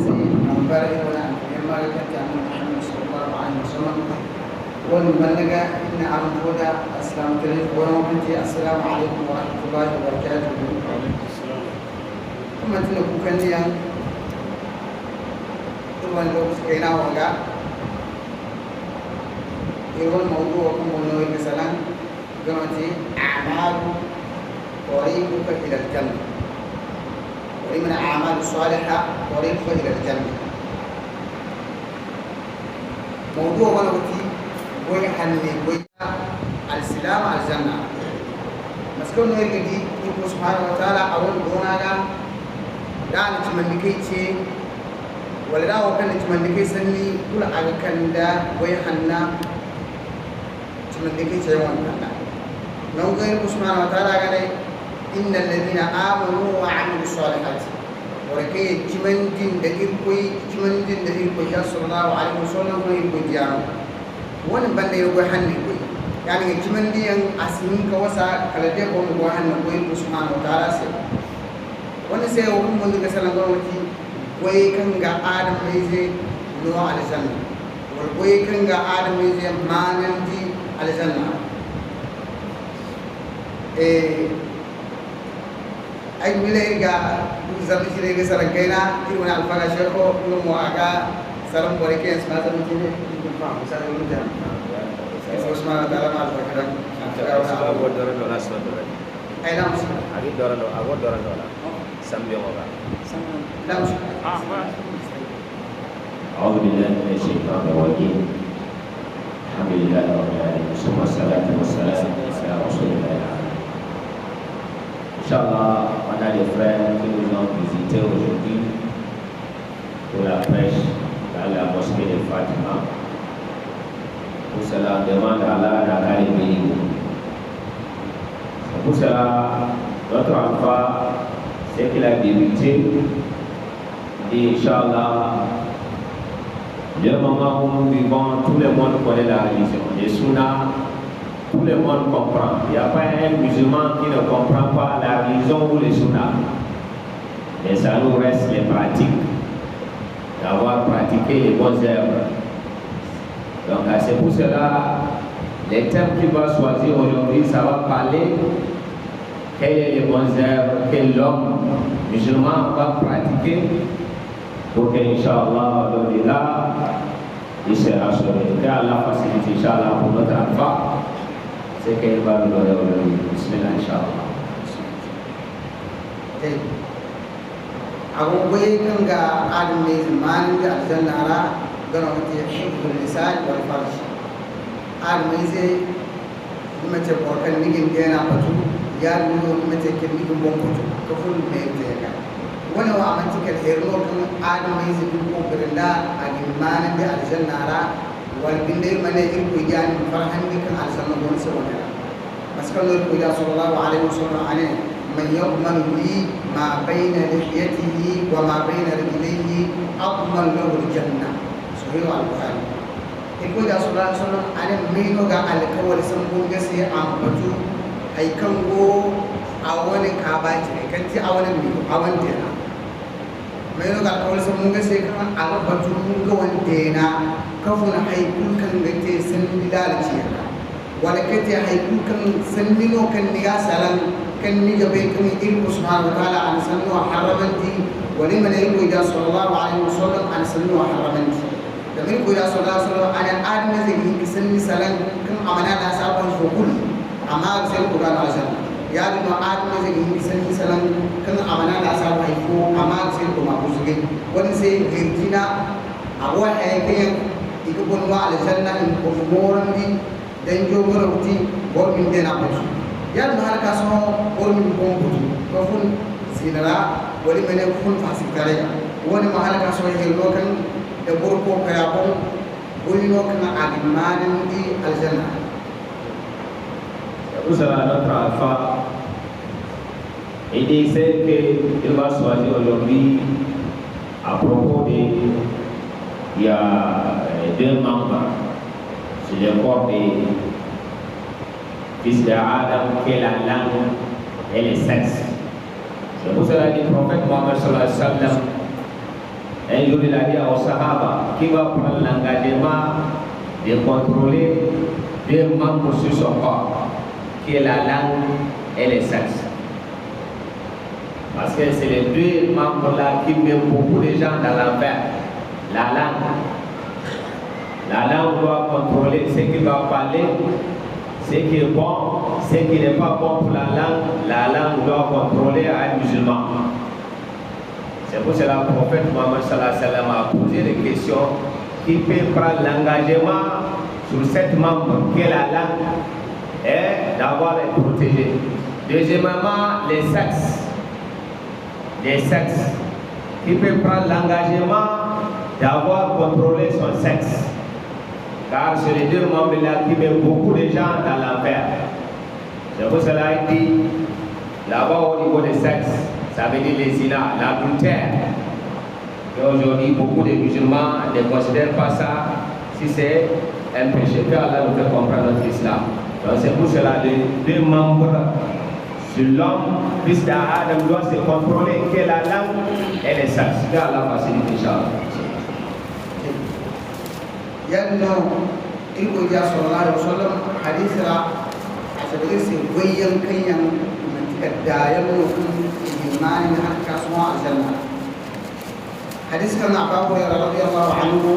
مبارك ولا ما كنت عن محمد صلى الله عليه وسلم ونبلغ إن على الهدى السلام عليكم ورحمة السلام عليكم ورحمة الله وبركاته. وعليكم السلام. ثم تنكو كان لي طبعا لو سكينا وقع يقول موضوع كم مثلا قلتي أعمال طريقك إلى الجنة، ومن الأعمال الصالحة طريقك إلى الجنة. موضوع ولوتي ويحني السلام على الجنة. مسكون يرجدي يقول سبحانه وتعالى أول دونانا لا نتمنى شيء ولا لا وكان نتمنى سني كل على كندا ويحنا نتمنى شيء وانا نوغير سبحانه وتعالى قال إن الذين آمنوا وعملوا الصالحات ولكن جمندين دقيقوي جمندين دقيقوي صلى الله عليه وسلم ويقول جاء وانا بني يقول حني كوي يعني جمندين أسمين كوسا كلا ده قوم يقول حني كوي سبحانه وتعالى سي وانا سي وهم من ذلك سلام قولتي كوي كان آدم ميزي نوع على الجنة وكوي كان آدم ميزي ما نمدي على الجنة. ay mile ga zabi jire ga sarangena irwana alfaga sheko no mo aga saram bore ke esma zabi jire ko fa misal lu jam eso usma dara mal bakram Antara awal dorang dolar semua dorang. ay nam Agi dorang dolar, awal dorang dolar. Sambil orang. nam أعوذ بالله من الشيطان الرجيم. الحمد لله رب العالمين ثم الصلاة والسلام على رسول الله. Inch'Allah, on a des frères qui nous ont visités aujourd'hui pour la prêche dans la mosquée de Fatima. Pour cela, on demande à Allah d'aller les bénir. Pour cela, notre enfant, c'est qu'il a débuté, dit Inch'Allah, le moment où nous vivons, tout le monde connaît la religion. Les sunnas, tout le monde comprend. Il n'y a pas un musulman qui ne comprend pas la religion ou les sunnas. Mais ça nous reste les pratiques, d'avoir pratiqué les bonnes œuvres. Donc c'est pour cela, les thèmes qu'il va choisir aujourd'hui, ça va parler quelles sont les bonnes œuvres que l'homme musulman va pratiquer pour que, Inch'Allah, au-delà, il sera sauvé. Que Allah facilite, Inch'Allah, pour notre enfant. C'est qu'il va nous donner aujourd'hui. Bismillah, Inch'Allah. أبو بكر كان آدم زمان الجنة على قالوا حفظ اللسان والفرج. آدم يزي متى بوكل نيجي دينا بتو يا نور متى كنيجي بومبتو كفول ميتة. وانا وعملت كالهيرو كان آدم يزي بوكل لا أجمعان الجنة على والبندر من يجرب ويجان فرحان بك على سنة بونس ولا. بس كان الرسول صلى الله عليه وسلم عليه من يضمن لي ما بين لحيته وما بين رجليه أضمن له الجنة. صحيح البخاري. يقول صلى الله عليه وسلم أنا مينو قال لك هو لسمون جسي عم بتو أي كم هو أول كابات كنتي أول مينو أول دينا. مينو قال هو لسمون جسي كمان على بتو مونغ وندينا كفون هاي كل كان بيتي سندال تيرا. ولا كتي هاي كل كان سندينو كان نجا سلام كان نجا بيكم يدير سبحانه وتعالى عن سنة وحرمتي ولمن يقول إذا صلى الله عليه وسلم عن سنة وحرمتي. لما يقول إذا صلى الله عليه وسلم أنا آدم زي كسنة سلام كم عملنا ناس أبغى يفوقون أما أكثر القرآن عشان يا رب آدم زي كسنة سلام كم عملنا ناس أبغى يفوق أما أكثر القرآن عشان ونسي غيرتنا أول حاجة يكون على الجنة إن كفورن دي دنجو غروتي ورمين دينا بس يا نهار كاسمه ورمين بومبوتو كفون سينرا ولمن يكون فاسق تريا وني محل كاسمه يلوكن دبوركو كيابون ولينوكن أجمعان دي الجنة. Pour cela, notre enfant, il disait qu'il va choisir aujourd'hui à propos de. Il y a deux membres sur le corps des fils d'Adam, qui est la langue et le sexe. C'est pour cela que le prophète Mohammed sallallahu alayhi wa sallam, un Un jour, il a dit aux Sahaba qui va prendre l'engagement de contrôler deux membres sur son corps, qui est la langue et le sexe. Parce que c'est les deux membres-là qui mettent beaucoup de gens dans l'enfer. La langue. La langue doit contrôler ce qui va parler, ce qui est bon, ce qui n'est pas bon pour la langue doit contrôler un musulman. C'est pour cela que le prophète Mohammed sallallahu alayhi wa sallam a posé des questions qui peut prendre l'engagement sur cette membre qui est la langue et d'avoir les protégés. Deuxièmement, les sexes. Les sexes qui peut prendre l'engagement d'avoir contrôlé son sexe. Car c'est les deux membres-là qui mettent beaucoup de gens dans l'enfer. C'est pour cela qu'il dit, là-bas au niveau des sexes, ça veut dire les zina, l'adultère. Et aujourd'hui, beaucoup de musulmans ne considèrent pas ça si c'est un péché. Allah nous fait comprendre notre islam. Donc c'est pour cela que les deux membres sur l'homme, fils d'Adam, doit se contrôler que la langue et les sexes. Que Allah facilite, Inch'Allah. Yanno iko ja sallallahu alaihi wasallam hadithra asabi se goyen kanyan mantika dayan no imani har kaswa aljanna hadith kan Abu Hurairah radhiyallahu anhu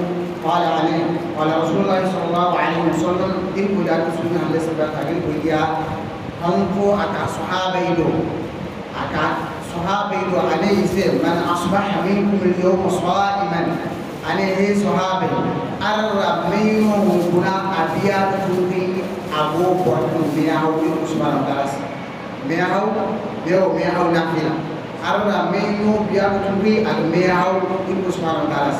qala alayhi qala Rasulullah sallallahu alaihi wasallam iko ja sunna Allah subhanahu wa ta'ala ya hanko aka sahabaido alayhi se man asbaha minkum al-yawma sa'iman alayhi sahabai arra mayno kuna abiya tuki abo portu biya hawi subhanahu wa ta'ala biya haw nafila arra mayno biya tuki al biya haw subhanahu wa ta'ala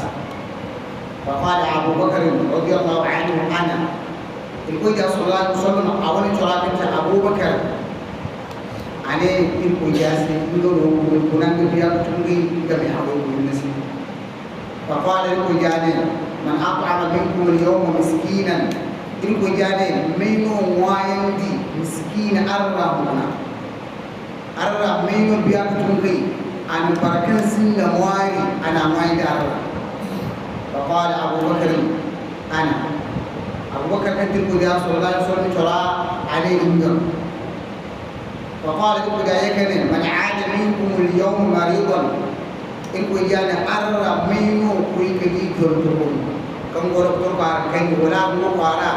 wa qala Abu Bakar radhiyallahu anhu ana ilko ja sallallahu alaihi wasallam awani charakin Abu Bakar ane ilko ja si ndo kuna biya tuki biya haw nasi wa qala ilko ja ne man at'ama minkum al-yawma miskinan ilko jane mayno wayandi miskin arra mayno biya tunkai an barakan sinna wari ana mai da arra fa qala Abu Bakr ana Abu Bakr kadil ko ya sallallahu alaihi wasallam tara alayhi ingam fa qala ilko jane man 'ada minkum al-yawma maridan ilko jane arra mayno ko ikadi jorto kan goro to ba kan wala go kwara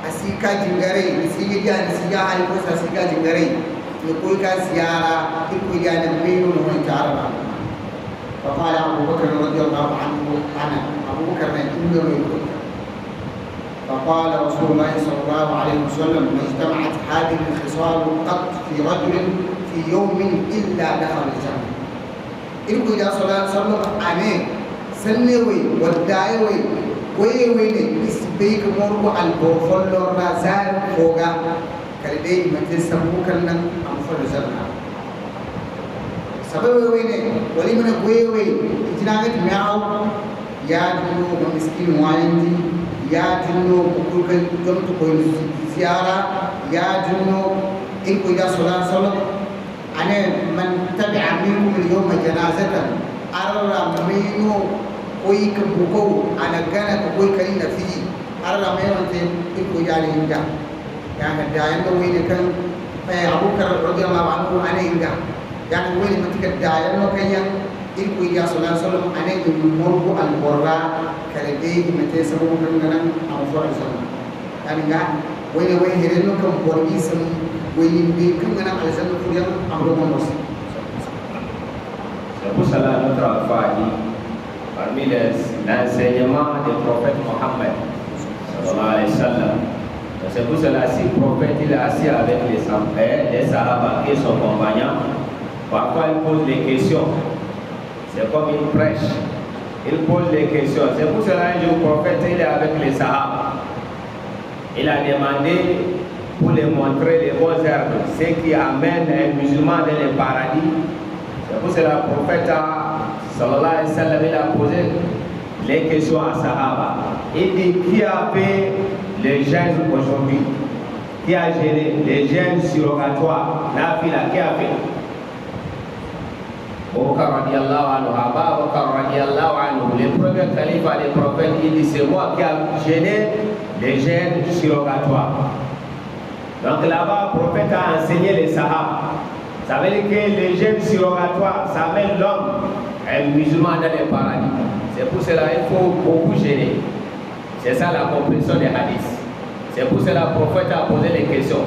asika jingare asika jan siya hal ko asika jingare ni ko ka siyara ko ya da meno no ta araba fa qala Abu Bakr radhiyallahu anhu ana Abu Bakr ne inda no fa qala Rasulullah sallallahu alaihi wasallam majtama'at hadhihi al-khisal qat fi rajul fi yawmin illa dakhala al-jannah ilko ya sallallahu alaihi wasallam ane sannewe wadayewe wewe ne isbe ka morko al-borfollo razar foga kalbe matin samu kallan am fol zanna sababu wewe ne wali mana wewe itinaga miao ya dino ga miskin wayandi ya dino ko kan gamto ko ziyara ya dino in ko ya sallallahu alaihi wasallam ane man tabi'a minkum al-yawma janazatan arra minu koi ka buko ana gana ka koi kali na fiji arra mai wante iko yali inga ya ga dayan da wani kan Abu Bakar radhiyallahu anhu ana inga ya ga wani matika dayan no kanyan iko ya sallallahu alaihi wasallam ana in morgo al borra kale be mate sabu kan ganan am fara sama dan ga wani here no kan borgi sam wani be kan ganan aljanna kuriyan amro mo Abu Salah notre alpha parmi l'enseignement du prophète Mohammed sallallahu alayhi wa sallam. C'est pour cela si le prophète il est assis avec les Sahaba et son compagnon, parfois il pose des questions. C'est comme une prêche. Il pose des questions. C'est pour cela que le prophète il est avec les Sahaba. Il a demandé pour les montrer les bons herbes, ce qui amène un musulman dans le paradis. C'est pour cela que le prophète sallallahu alayhi wa sallam, il a posé les questions à Sahaba. Il dit qui a fait les jeûnes aujourd'hui? Qui a gêné les jeûnes surrogatoires? La fila, qui a fait? Abu Bakr radiyallahu anhu, les prophète, khalifa des prophètes, il dit c'est moi qui a gêné les gènes surrogatoires. Donc là-bas, le prophète a enseigné les Sahaba. Ça veut dire que les gènes surrogatoires, ça met l'homme, un musulman dans le paradis. C'est pour cela qu'il faut beaucoup gêner. C'est ça la compréhension des hadiths. C'est pour cela que le prophète a posé les questions.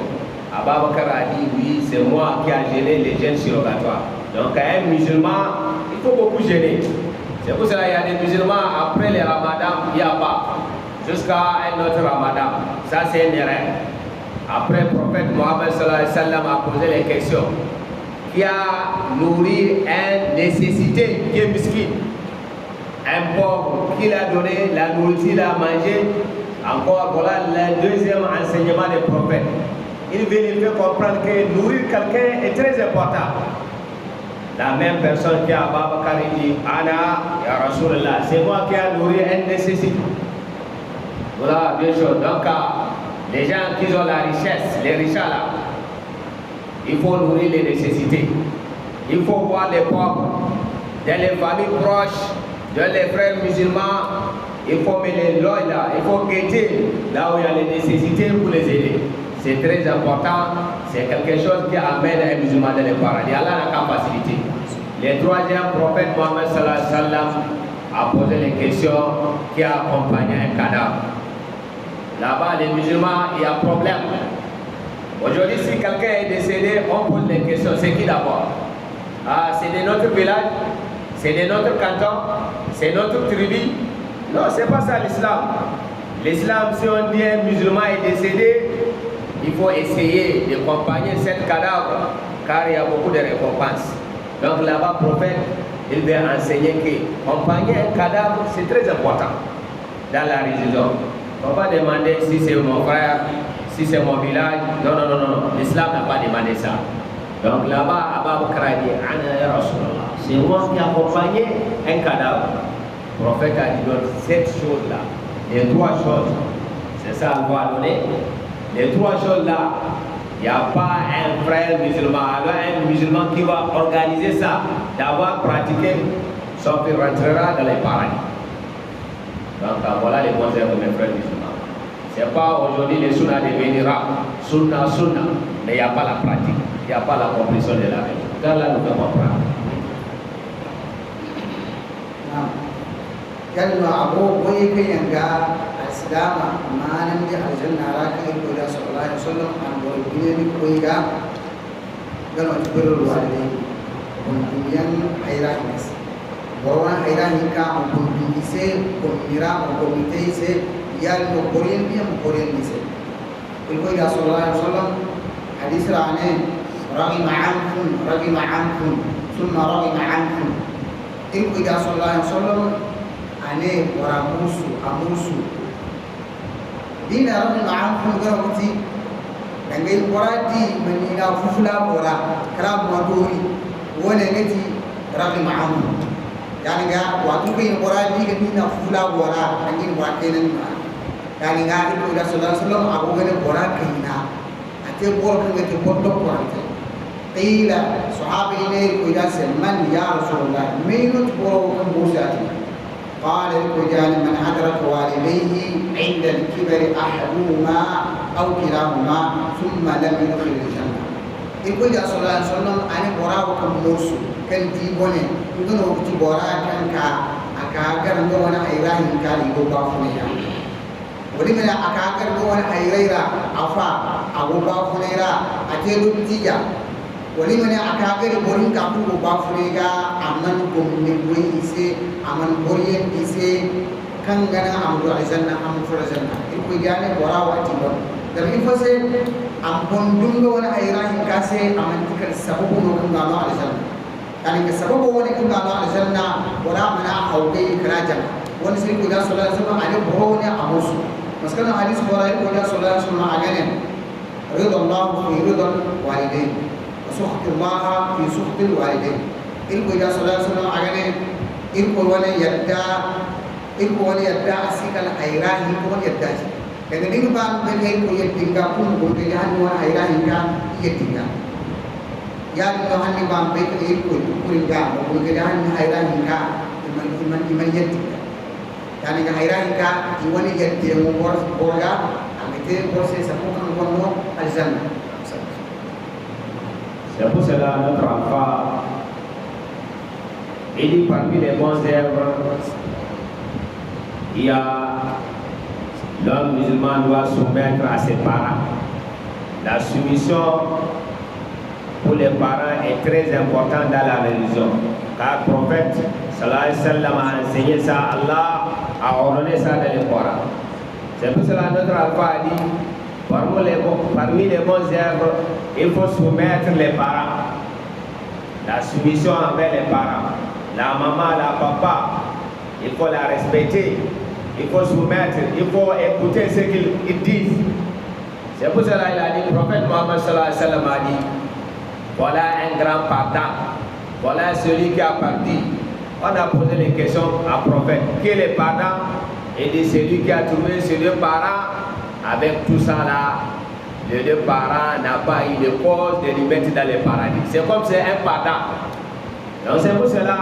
Abu Bakr a dit oui, c'est moi qui a gêné les gènes surrogatoires. Donc un musulman, il faut beaucoup gêner. C'est pour cela qu'il y a des musulmans, après le ramadan, il n'y a pas. Jusqu'à un autre ramadan. Ça c'est une erreur. Après le prophète Mohammed sallallahu alayhi wa sallam a posé les questions. Qui a nourri une nécessité qui est miskin. Un pauvre qui l'a donné, la nourriture, l'a mangé. Encore voilà le deuxième enseignement des prophètes. Il veut lui faire comprendre que nourrir quelqu'un est très important. La même personne qui a Abu Bakr dit Ana, ya Rasulullah, c'est moi qui a nourri une nécessité. Voilà deux choses. Donc, les gens qui ont la richesse, les riches là, il faut nourrir les nécessités. Il faut voir les pauvres, dans les familles proches, dans les frères musulmans. Il faut mettre l'œil là, il faut guetter là où il y a les nécessités pour les aider. C'est très important, c'est quelque chose qui amène un musulman dans le paradis. Allah a la capacité. Le troisième prophète Mohammed sallallahu alayhi wa sallam a posé les questions qui a accompagné un cadavre. Là-bas, les musulmans, il y a problème. Aujourd'hui, si quelqu'un est décédé, on pose les questions. C'est qui d'abord? C'est de notre village, c'est de notre canton, c'est notre tribu. Non, c'est pas ça l'islam. L'islam, si on dit un musulman est décédé, il faut essayer d'accompagner cet cadavre, car il y a beaucoup de récompenses. Donc là-bas, le prophète, il veut enseigner que accompagner un cadavre, c'est très important dans la religion. On ne va pas demander si c'est mon frère, si c'est mon village. Non, non, non, non. L'islam n'a pas demandé ça. Donc là-bas, Abu Bakr a dit, Ana ya Rasulallah, c'est moi qui ai accompagné un cadavre. Le prophète a dit donc cette chose-là, les trois choses, c'est ça qu'on va donner. Les trois choses-là, il n'y a pas un frère musulman, alors un musulman qui va organiser ça, d'avoir pratiqué, sauf qu'il rentrera dans les paradis. Donc voilà les conseils de mes frères musulmans. Ce n'est pas aujourd'hui les sunna devenira sunna, mais il n'y a pas la pratique, il n'y a pas la compréhension de la règle. Car là, nous devons prendre. Yalno abu boy kayan ga islama manan di aljanna ra kai ko da sallallahu alaihi wasallam an boy ni ko ga gano tibirul walidai kun duyan hayranis borwan hayrani ka kun dise kun mira kun mitese yalno koren ni se ko ga sallallahu alaihi wasallam hadis rane ragi ma'amkum thumma ragi ma'amkum ko ga sallallahu alaihi wasallam ane wara amusu dina rabbi ma'amkum garawti dangay warati manina fufula wara kala modori wona ngati rabbi ma'amkum yani ga watu kay warati ga dina fufula wara angin watenan ma yani ga ibu da sallallahu alaihi wasallam abu gane wara kayna ate bor kan ngati boddo warate qila sahabi ne ko ya man ya rasulullah minut boro kan bosati قال الرجال من أدرك والديه عند الكبر أحدهما أو كلاهما ثم لم يدخل الجنة. يقول صلى الله عليه وسلم أنا براءكم موسى كان تيبوني يقول وقت براء كان أكاكر نوانا حيراه كان يقول بافنيا. ولمن أكاكر نوانا حيراه أفا أبو بافنيا أتيلو تيجا. ولمن أكاكر بورين كابو بافنيا أمن كمنبوي إسي aman boriyen ise kan gana amru aljanna am furjanna ilko yane bora wati bon da mi fase am bondunga wala ayrahin kase aman tikal sababu no kan gano aljanna kan ke sababu woni kan gano aljanna wala mana hawde karajan woni sai ko da sallallahu alaihi wasallam ale boro ne amusu maskana hadis bora ko da sallallahu alaihi wasallam agane ridha allah fi ridha walidain wa sukhti allah fi sukhti walidain ilko da sallallahu alaihi wasallam agane ilko wani yadda asikal hayrahi ko yadda shi daga din ba da kai ko yadda kun ko da hannu wani hayrahi ka yadda ya da hannu ba bai ko ilko ko da ko da hannu hayrahi ka iman yadda yani ga hayranika woni yedde mo borga amete borse sa ko kan gonno aljanna. C'est pour cela notre enfant, il dit parmi les bons œuvres, il y a l'homme musulman doit soumettre à ses parents. La soumission pour les parents est très importante dans la religion. Car le prophète sallallahu alayhi wa sallam a enseigné ça, Allah a ordonné ça dans les Coran. C'est pour cela notre alpha a dit, parmi les bons œuvres, il faut soumettre les parents. La soumission envers les parents. La maman, la papa, il faut la respecter. Il faut soumettre, il faut écouter ce qu'ils disent. C'est pour cela qu'il a dit, le prophète Mohammed sallallahu alayhi wa sallam a dit, voilà un grand partant, voilà celui qui a parti. On a posé les questions à prophète, qui est le partant? Il dit, celui qui a trouvé ses deux parents, avec tout ça là, les deux parents n'ont pas eu de cause de les mettre dans le paradis. C'est comme c'est un partant. Donc c'est pour cela,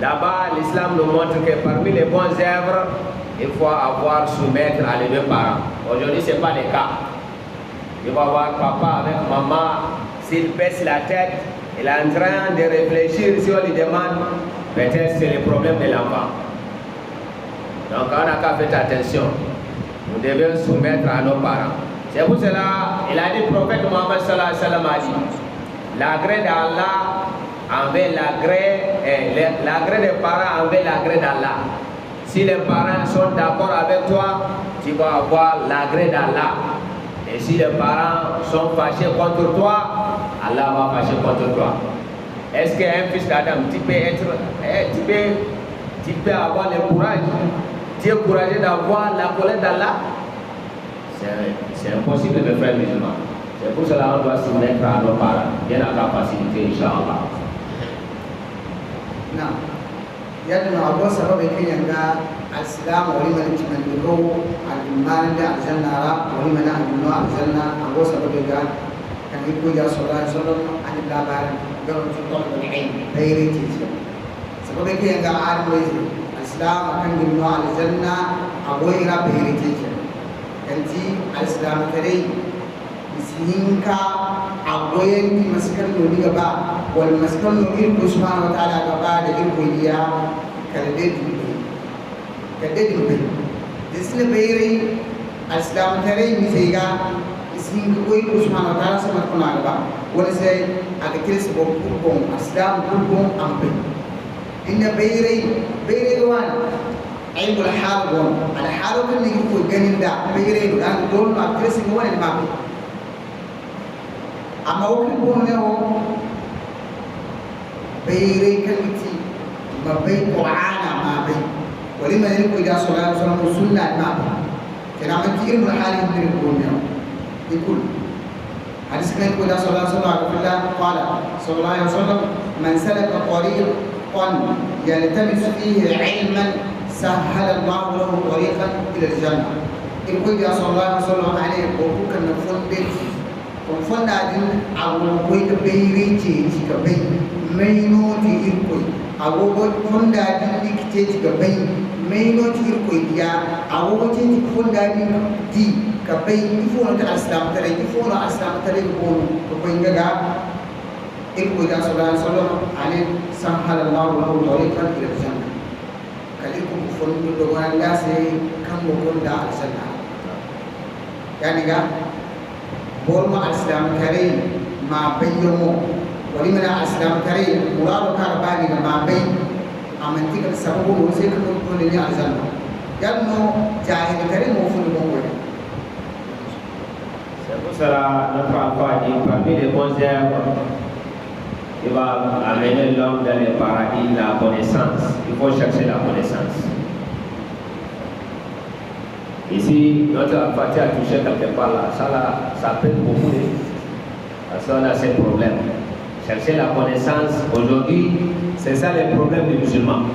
là-bas, l'islam nous montre que parmi les bonnes œuvres, il faut avoir soumettre à les deux parents. Aujourd'hui, ce n'est pas le cas. Il va voir papa avec maman, s'il baisse la tête, il est en train de réfléchir, si on lui demande, peut-être c'est le problème de l'enfant. Donc on n'a qu'à faire attention. Nous devons soumettre à nos parents. C'est pour cela, il a dit, le prophète Mohammed sallallahu alayhi wa sallam a dit, l'agré d'Allah envers l'agré des parents envers l'agré d'Allah. Si les parents sont d'accord avec toi, tu vas avoir l'agré d'Allah. Et si les parents sont fâchés contre toi, Allah va fâcher contre toi. Est-ce qu'un fils d'Adam, tu peux avoir le courage, tu es courageux d'avoir la colère d'Allah? C'est impossible de faire musulman. C'est pour cela qu'on doit se mettre à nos parents, bien à capacité, Inch'Allah. نعم يدنا أبو سبب كي ينقى الإسلام ولمن يتمنى الإيمان ده الجنة ولمن يتمنى الجنة أبو سبب قال كان يقول يا صلى الله عليه وسلم عن الدابان قالوا في طلب العلم غير تيجي سبب كي ينقى عالم الإسلام كان يتمنى الجنة أبو يرى غير تيجي كنتي الإسلام كريم سينكا أبوين في مسكن نوري غبا والمسكن نوري سبحانه وتعالى غبا دين كويا كدد بي دسل بيري الإسلام كريم ميزيغا سينكا كوي سبحانه وتعالى سمت كنا غبا ولسي أكترس بوم الإسلام كلهم أمبي إن بيري غوان علم الحال غون الحال كن يكون جنين دا بيري غوان دول ما أكترس غوان المامي أما وكل بونه بيري كلمتي ما بين قرآن ما بين ولما يقول إذا صلى الله عليه وسلم سنة ما بين كنا من كثير من الحال من البونه يقول حديث كان يقول إذا صلى الله عليه وسلم قال صلى الله عليه وسلم من سلك طريقا يلتمس فيه علما سهل الله له طريقا إلى الجنة يقول إذا صلى الله عليه وسلم عليه وقوك النفون بيتي Konfonda din agogo da bayre ce ci gabai maino ti irkoi agogo fonda din dikte ci gabai maino ti irkoi ya agogo ce ci fonda din di gabai ifo na islam tare ifo na islam tare ko ko inga irkoi da sallallahu alaihi wasallam ale sahalallahu lahu tariqan ila jannah kaliku fondu do wanda sai kan mo da aljanna yani ga بولما الإسلام كريم ما بينه ولمن الإسلام كريم مراد كرباني ما بين أمن تيجي السبب ونسيك كل اللي أجلنا جنو جاهل كريم وفن بقول. C'est pour cela notre alpha dit parmi les bons œuvres il va amener l'homme dans le paradis la connaissance. Il faut chercher la connaissance. Ici, notre alphatie a touché quelque part là, ça pèse beaucoup parce qu'on a ces problèmes. Chercher la connaissance, aujourd'hui, c'est ça le problème des musulmans.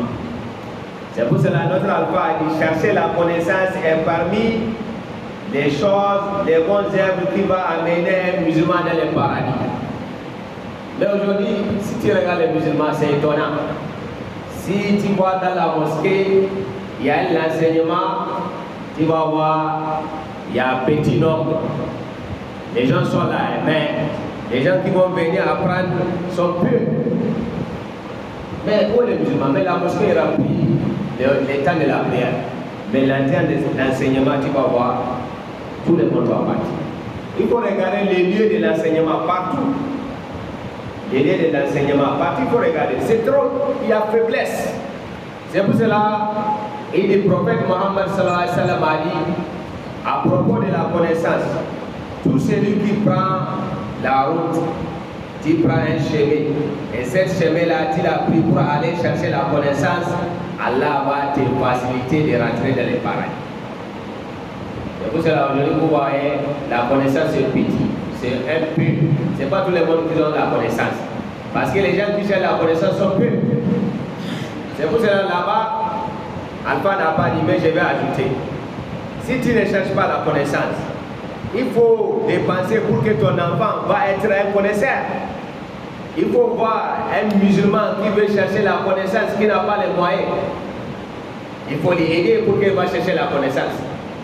C'est pour cela notre alpha a dit chercher la connaissance est parmi les choses, les bonnes œuvres qui vont amener un musulman dans le paradis. Mais aujourd'hui, si tu regardes les musulmans, c'est étonnant. Si tu vois dans la mosquée, il y a l'enseignement, tu vas voir, il y a un petit nombre. Les gens sont là, mais les gens qui vont venir apprendre sont peu. Mais pour les musulmans, mais la mosquée est remplie les temps de la prière. Mais l'enseignement, tu vas voir, tout le monde va partir. Il faut regarder les lieux de l'enseignement partout. Les lieux de l'enseignement partout, il faut regarder. C'est trop, il y a faiblesse. C'est pour cela, et le prophète Mohammed sallallahu alayhi wa sallam a dit, à propos de la connaissance, tout celui qui prend la route, tu prends un chemin, et cette chemin-là, tu l'as pris pour aller chercher la connaissance, Allah va te faciliter de rentrer dans les paradis. C'est pour cela aujourd'hui vous voyez, la connaissance est petite, c'est un peu, c'est pas tout le monde qui ont la connaissance. Parce que les gens qui cherchent la connaissance sont peu. C'est pour cela là-bas, Alpha n'a pas dit, mais je vais ajouter. Si tu ne cherches pas la connaissance, il faut dépenser pour que ton enfant va être un connaisseur. Il faut voir un musulman qui veut chercher la connaissance, qui n'a pas les moyens. Il faut l'aider pour qu'il va chercher la connaissance.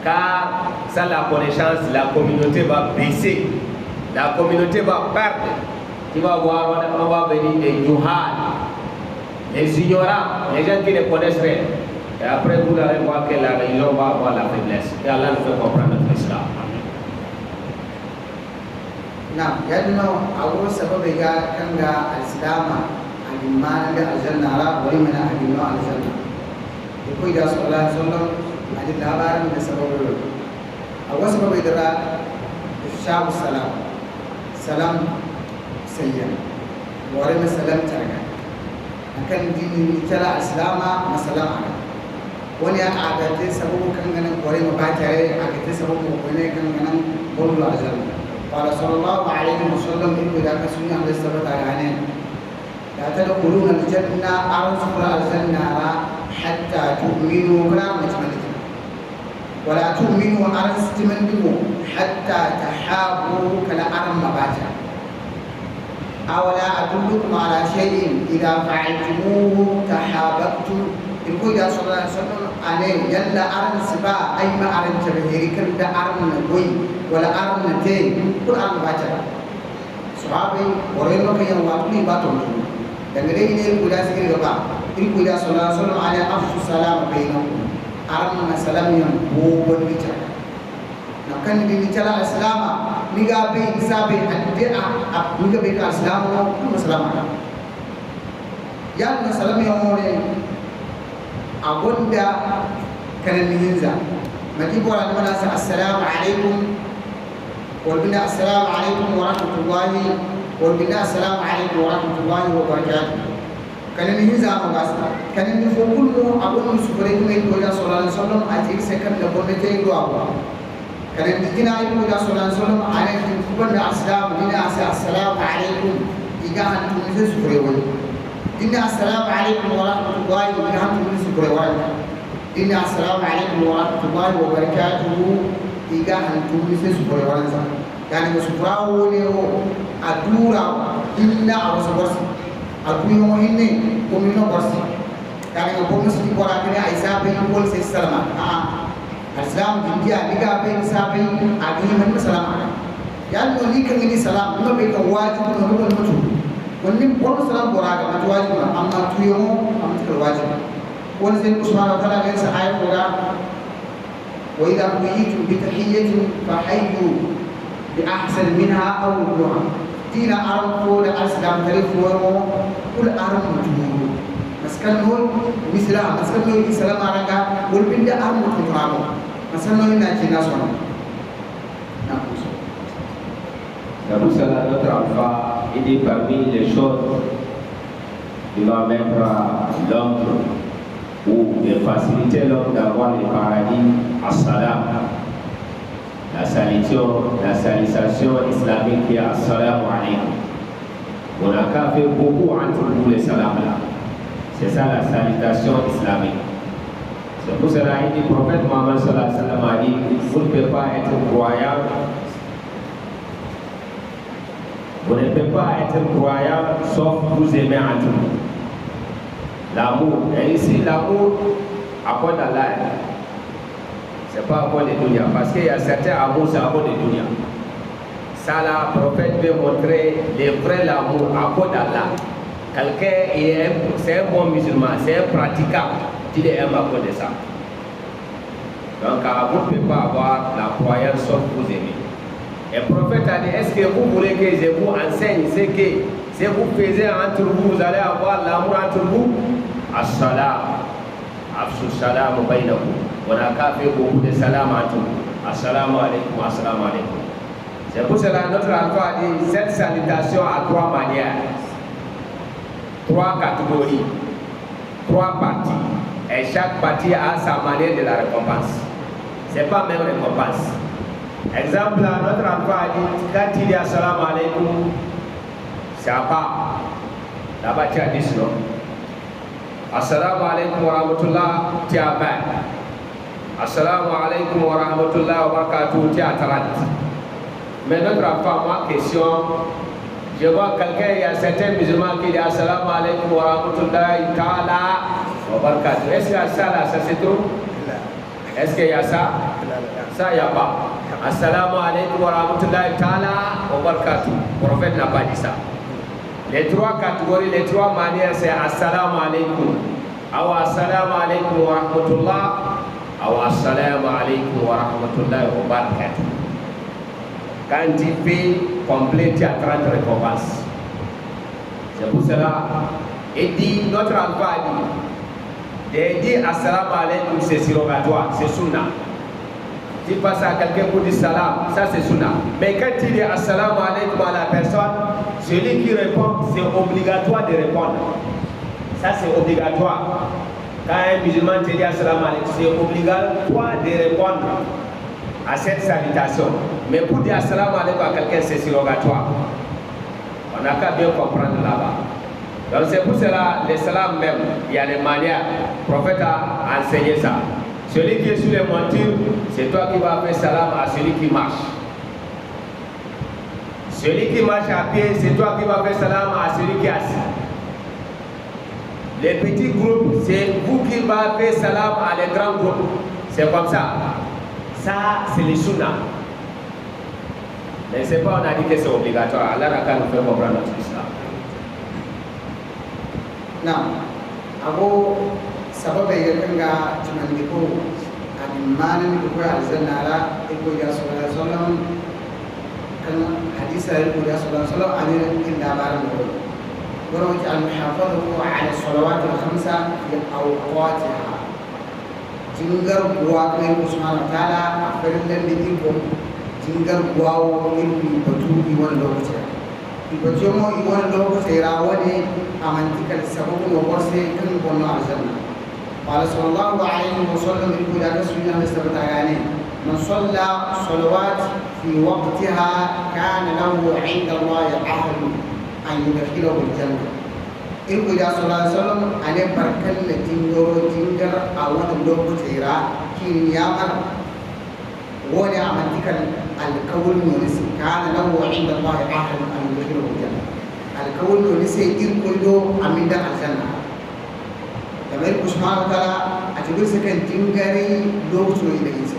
Car sans la connaissance, la communauté va baisser. La communauté va perdre. Tu vas voir, on va venir des juhal, les ignorants, les gens qui ne connaissent rien. Et après, vous allez voir que la religion va avoir la faiblesse. Et Allah nous fait comprendre notre islam. نعم لأنه أول سبب كان الإسلام الإيمان بالجنة على ولمن الإيمان على الجنة يقول يا صلى الله عليه وسلم هذه الأخبار من سبب أول سبب إذا إفشاء السلام سلام سيئا ورم السلام تركا لكن دين تلا الإسلام مسلم على وني أعتقد سبب كان ورم باكر أعتقد سبب مقولة كان بقول على الجنة قال صلى الله عليه وسلم إنه إذا كسرنا على السبت على لا تدخلون الجنة أو تدخل الجنة حتى تؤمنوا كلام مجملة ولا تؤمنوا أرستمنوا حتى تحابوا كلا أرم مباشر أولا أدلكم على شيء إذا فعلتموه تحاببتم يقول يا صلى الله عليه وسلم عليه يلا أرن سبا أي ما أرن تبهيري كل ده أرن نقوي ولا أرن تين كل أرن باجر صحابي ورينو كي يوافقني باتون دعنا ini kuda sekali apa ini kuda صلى الله عليه وسلم على أفشوا السلام بينكم أرن السلام yang bukan bicara nah kan di bicara Islam niga be isabe addu'a niga be ka Islam ko musulman ya salam yang more abunda kanan hinza maki bora da mana sa assalamu alaikum wal bina assalamu alaikum wa rahmatullahi wal bina assalamu alaikum wa rahmatullahi wa barakatuh kanan hinza ma basta kanan fo kullu abun sufure ko ko ya sallallahu alaihi wasallam a cikin second da bonne tay do abba kanan dina ko ya sallallahu alaihi wasallam alaikum kubanda assalamu dina assalamu alaikum iga antum sufure wani Inna assalamualaikum warahmatullahi wabarakatuh. Inna assalamualaikum warahmatullahi wabarakatuh. Tiga hantu bisa supaya orang sah. Dan musufrawo ni ho adura inna awas borsi. Aku yang ini komino borsi. Dan yang komis di koran ini Aisyah bin Pol sesalama. Islam India tiga bin sabi agi mana salam. Yang melihat ini salam, mereka wajib menurut mutu. Wani bono salam bora ga matu wajib amma tuyo amma tukal wajib wani sai subhanahu wa ta'ala ya sa ayat bora wa idha quyitum bi tahiyyatin fa hayyu bi ahsan minha aw rudduha dina aram ko da aslam tarifu wa kul aram mutu maskan no misra maskan no salam aranga wal binda aram mutu ramo maskan no ina jina sona na kuso La Moussa, notre alpha, il est parmi les choses qui va mettre l'homme ou de faciliter l'homme d'avoir le paradis à salam. La salutation islamique qui est assalamu alaikum. On a qu'à faire beaucoup entre nous les salams là. C'est ça la salutation islamique. C'est pour cela que le prophète Mohammed sallallahu alayhi wa sallam a dit vous ne pouvez pas être croyant. Vous ne pouvez pas être croyant sauf vous aimer entre vous. L'amour. Et ici, l'amour, Accord d'Allah. C'est pas accord de dunya. Parce qu'il y a certains amours, c'est accord de dunya. Ça, là, le prophète veut montrer le vrai amour, accord d'Allah. Quelqu'un, c'est un bon musulman, c'est un pratiquant, il aime accord de ça. Donc, vous ne pouvez pas avoir la croyance sauf vous aimez. Et le prophète a dit, est-ce que vous voulez que je vous enseigne ce que si vous faisiez entre vous, vous allez avoir l'amour entre vous? As-salam. Afshu salam bainakum. On a qu'à faire beaucoup de salam entre vous. Assalamu alaikum, assalamu alaikum. C'est pour cela que notre alpha a dit cette salutation a trois manières, trois catégories, trois parties. Et chaque partie a sa manière de la récompense. Ce n'est pas la même récompense. Exemple, notre alpha a dit quand il dit assalamu alaikum, c'est à part. Là-bas, tu as 10 noms. Assalamu alaikum wa rahmatullah, tu as 20. Assalamu alaikum wa rahmatullah wa barakatuh, tu as 30. Mais notre enfant, moi, question, je vois quelqu'un, il y a certains musulmans qui disent assalamu alaikum wa rahmatullah ta'ala wa barakatuh. Est-ce qu'il y a ça là, ça se trouve? Est-ce qu'il y a ça? Ça, il n'y a pas. Assalamu alaikum wa rahmatullah ta'ala wa barakatuh. Le prophète n'a pas dit ça. Les trois catégories, les trois manières, c'est assalamu alaikum. Ou assalamu alaikum wa rahmatullah. Ou assalamu alaikum wa rahmatullah wa barakatuh. Quand tu fais complet, tu as 30 récompenses. C'est pour cela, il dit, notre alpha a dit, de dire assalamu alaikum, c'est surrogatoire, c'est sunnah. Tu passes à quelqu'un pour dire salam, ça c'est sunnah. Mais quand tu dis assalamu alaikum à la personne, celui qui répond, c'est obligatoire de répondre. Ça c'est obligatoire. Quand un musulman te dit assalamu alaikum, c'est obligatoire de répondre à cette salutation. Mais pour dire assalamu alaikum à quelqu'un, c'est surrogatoire. On n'a qu'à bien comprendre là-bas. Donc c'est pour cela, le salam même, il y a des manières. Le prophète a enseigné ça. Celui qui est sur les montures, c'est toi qui vas faire salam à celui qui marche. Celui qui marche à pied, c'est toi qui vas faire salam à celui qui est assis. Les petits groupes, c'est vous qui va faire salam à les grands groupes. C'est comme ça. Ça, c'est les sunnah. Mais c'est pas on a dit que c'est obligatoire. Allah n'a qu'à nous faire comprendre notre islam. Non. Abu sabab ya kanga cuman diko adimanan ko ya alzanara iko ya sallallahu alaihi wasallam kan hadis ko ya sallallahu alaihi wasallam ani inda baran ko wala ta al-muhafazatu ala salawat al-khamsa fi awqatiha jingar buwa ko subhanahu wa ta'ala afarin da diko jingar buwa ilmi batu iwan lokaci ibatu mo iwan lokaci rawani amantikal sababu wa warse kan bono aljanna. قال صلى الله عليه وسلم يقول هذا سنة مستبتعاني من صلى صلوات في وقتها كان له عند الله عهد أن يدخله الجنة. يقول صلى الله عليه وسلم أن بركل جنجر أول لوك تيرا كين يامر ولا عملتك الكون يونس كان له عند الله عهد أن يدخله الجنة. الكون يونس يقول له أمين الجنة. Kamar Usman Tala a cikin sakan jingari lokacin da yake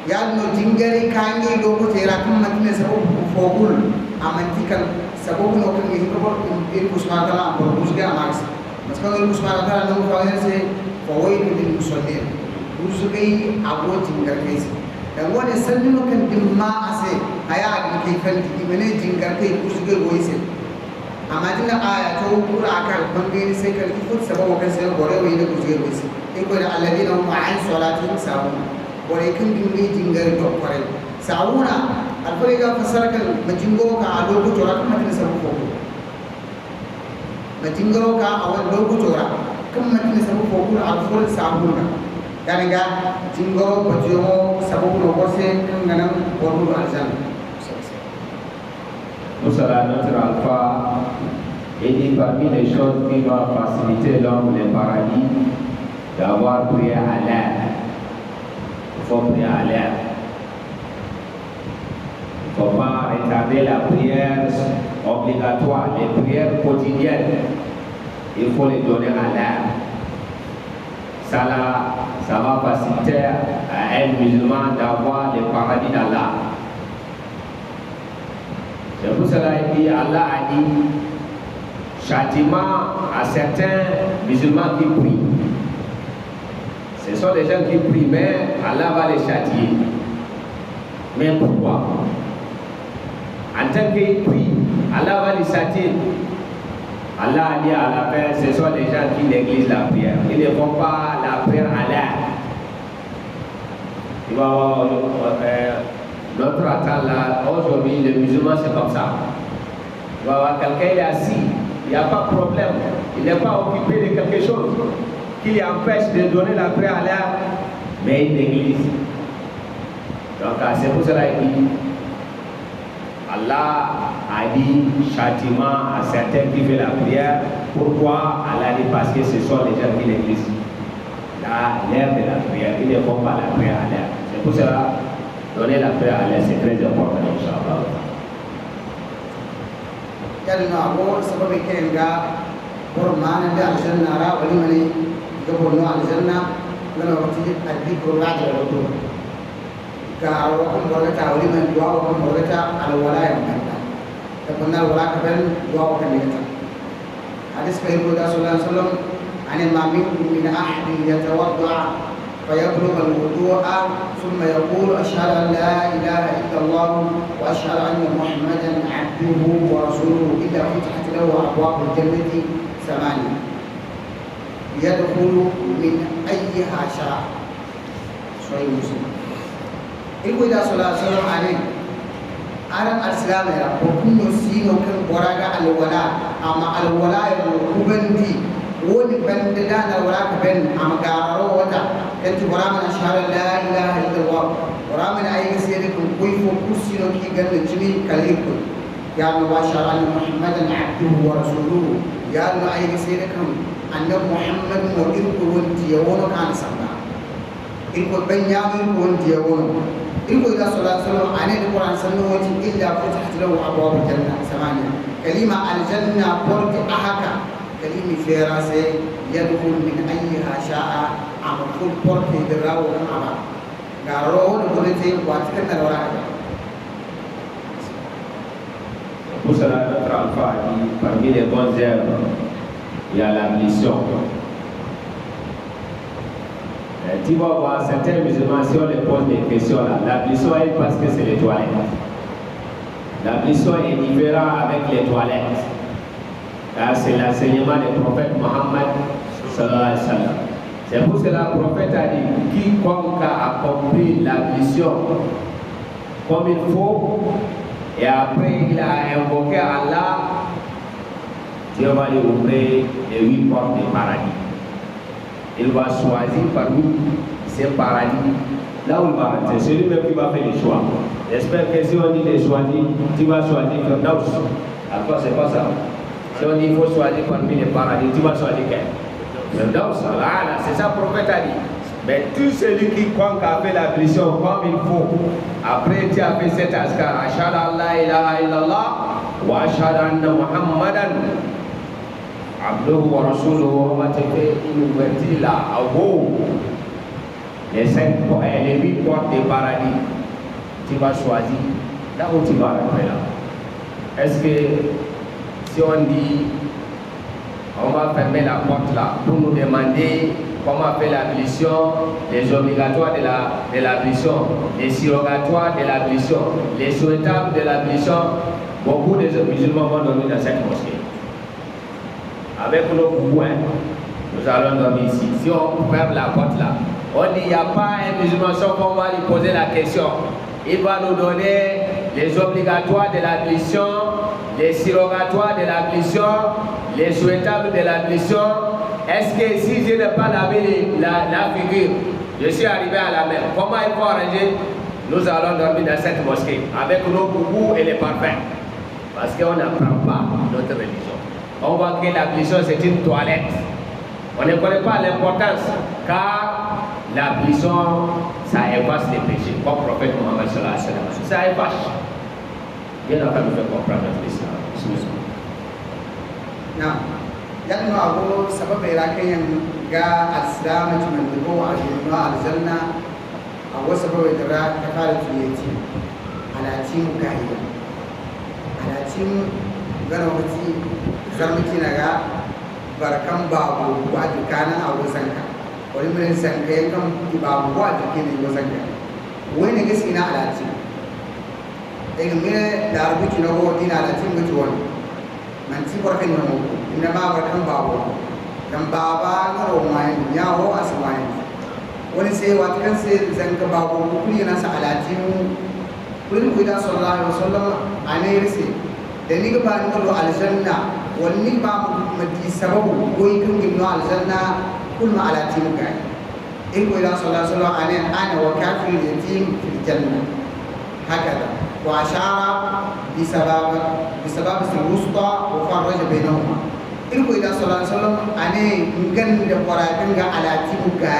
ya no jingari kangi lokacin ra kan matin sabu fogul amantikan sabu no kan yi ko in Usman Tala ko musga max masakan Usman Tala no ko se fawaidu lil musallin rusukai abo jingar kai dan wani sannu kan dimma ase aya da kai kan dimene jingar kai rusukai goyise amadina aya to kura kan bangare sai kan ifut sababa kan sai gore wai da kuje wai in ko da alladina hum an salatin sahun gore kan dinne jingar to kore sahuna alfariga fasara kan majingo ka a lokuto ra kan matin sabu ko majingo ka a wani lokuto ra kan matin sabu ko alfur sahuna dan ga jingo bajo sabu ko sai kan ganan wodu aljan. Nous sera notre alpha et dit parmi les choses qui vont faciliter l'homme le paradis d'avoir prié à l'air. Il faut prier à l'air. Il ne faut pas retarder la prière obligatoire, les prières quotidiennes. Il faut les donner à l'air. ça va faciliter à un musulman d'avoir le paradis d'Allah. C'est pour cela que Allah a dit châtiment à certains musulmans qui prient. Ce sont les gens qui prient, mais Allah va les châtier. Mais pourquoi? En tant qu'ils prient, Allah va les châtier. Allah a dit à la fin, ce sont les gens qui négligent la prière. Ils ne font pas la prière à l'air. Tu vas voir notre attente là, aujourd'hui, les musulmans c'est comme ça. Tu vas voir quelqu'un, il est assis, il n'y a pas de problème. Il n'est pas occupé de quelque chose qui l'empêche de donner la prière à l'air, mais il néglige. Donc c'est pour cela qu'il dit, Allah a dit châtiment à certains qui font la prière. Pourquoi? Allah dit parce que ce sont les gens qui négligent l'air de la prière. Ils ne font pas la prière à l'air. C'est pour cela donner la prière à l'air, c'est très important, Inch'Allah. Yalna ko sababi kenga qur'an da aljanna ra wali mani gabo no aljanna lana wati adikru ba'da al-wudu ka wakon borata wali man du'a wakon borata al-walaya manta tabana wala ka ben du'a wakon nita hadis kai ko da sallallahu alaihi wasallam ani ma min ahadin yatawadda فيبلغ الوضوء ثم يقول أشهد أن لا إله إلا الله وأشهد أن محمدا عبده ورسوله إلا فتحت له أبواب الجنة ثمانية يدخل من أيها شاء. صحيح مسلم. إذا صلى الله عليه وسلم عليه أنا الإسلام يا وكل سين وكل براجع الولاء أما الولاء يكوبندي ون بندنا الولاء بن أما قارو وتا كنت برامن أشهد لا إله إلا الله برامن أي سيدكم كيف كسين كي قال جميع كليكم يا مباشر أن محمدا عبده ورسوله يا أي سيدكم أن محمد وإلكم وانت يوون كان سمع إلكم بن يامن وانت يوون إلكم إذا صلى الله عليه وسلم عن القرآن سنوات إلا فتحت له أبواب الجنة ثمانية كلمة الجنة قلت أحكا كلمة في راسه يدخل من أيها شاء أما كل قلت يدراو أما قالوا نقولتي واتكلم الوراء. Pour cela, notre alpha dit parmi les bonnes œuvres, il y a la mission. Tu vas voir certains musulmans, si on les pose des questions là, la mission est parce que c'est les toilettes. La mission est différente avec les toilettes. Car c'est l'enseignement du prophète Mohammed sallallahu alayhi wa sallam. C'est pour cela que le prophète a dit quiconque a accompli la mission comme il faut et après il a invoqué Allah, Dieu va lui ouvrir les 8 portes du paradis. Il va choisir parmi ces paradis là où il va rentrer. C'est lui-même qui va faire les choix. J'espère que si on dit de choisir, tu vas choisir Firdaus. Alors c'est pas ça. Si on dit qu'il faut choisir parmi les paradis, tu vas choisir quel? Firdaus. Voilà, c'est ça que le prophète a dit. Mais tout celui qui compte a fait la mission comme il faut, après tu as fait cet askar, Ashhadu an la ilaha illallah wa ashhadu anna Muhammadan abduhu wa rasuluhu, on va te faire une ouverture là, à haut, les 8 portes des paradis, tu vas choisir là où tu vas rentrer là. Est-ce que si on dit, on va fermer la porte là pour nous demander comment faire l'ablution, les obligatoires de l'ablution, les surrogatoires de l'ablution, les souhaitables de l'ablution, beaucoup de musulmans vont dormir dans cette mosquée. Avec nos pouvoirs, nous allons dormir ici. Si on ferme la porte là, on dit il n'y a pas un musulman, sauf qu'on va lui poser la question. Il va nous donner les obligatoires de l'ablution, les surrogatoires de l'ablution, les souhaitables de l'ablution. Est-ce que si je n'ai pas lavé la figure, je suis arrivé à la mer, comment il faut arranger? Nous allons dormir dans cette mosquée avec nos boubous et les parfums. Parce qu'on n'apprend pas notre religion. On voit que l'ablution c'est une toilette. On ne connaît pas l'importance car l'ablution ça efface les péchés. Comme le prophète Mohammed sallallahu alayhi wa sallam. Ça efface. Bien après nous faire comprendre notre islam. Nah, yang mau aku sebab berakhir yang ga al-islam man ko al-janna a wasu bawai da ta fara tuyeci alatin kahiya alatin gana wati zarmaki na ga barkan babu wa dukkanin a wasanka wani mai sanka yankan babu wa dukkanin wasanka wani ne gasi na alatin daga mai da rubuci na wani na alatin mutu wani man ci barkan na muku inda ma barkan babu dan baba na romayin yawo a samayin wani sai wata kan sai zanka babu kuli yana sa alatin kulin kuida sallallahu alaihi wasallam ane risi da ni ga bani ko aljanna wani ba mu madi sababu goyi kan gimno aljanna kul ma alatin ga in kuida sallallahu alaihi wasallam ane ana wa kafir yatim fil janna hakada wa ashara bi sabab al-wusta wa faraj bainahuma in kuida sallallahu alaihi wasallam ane ngan da qura'an ga alatin ga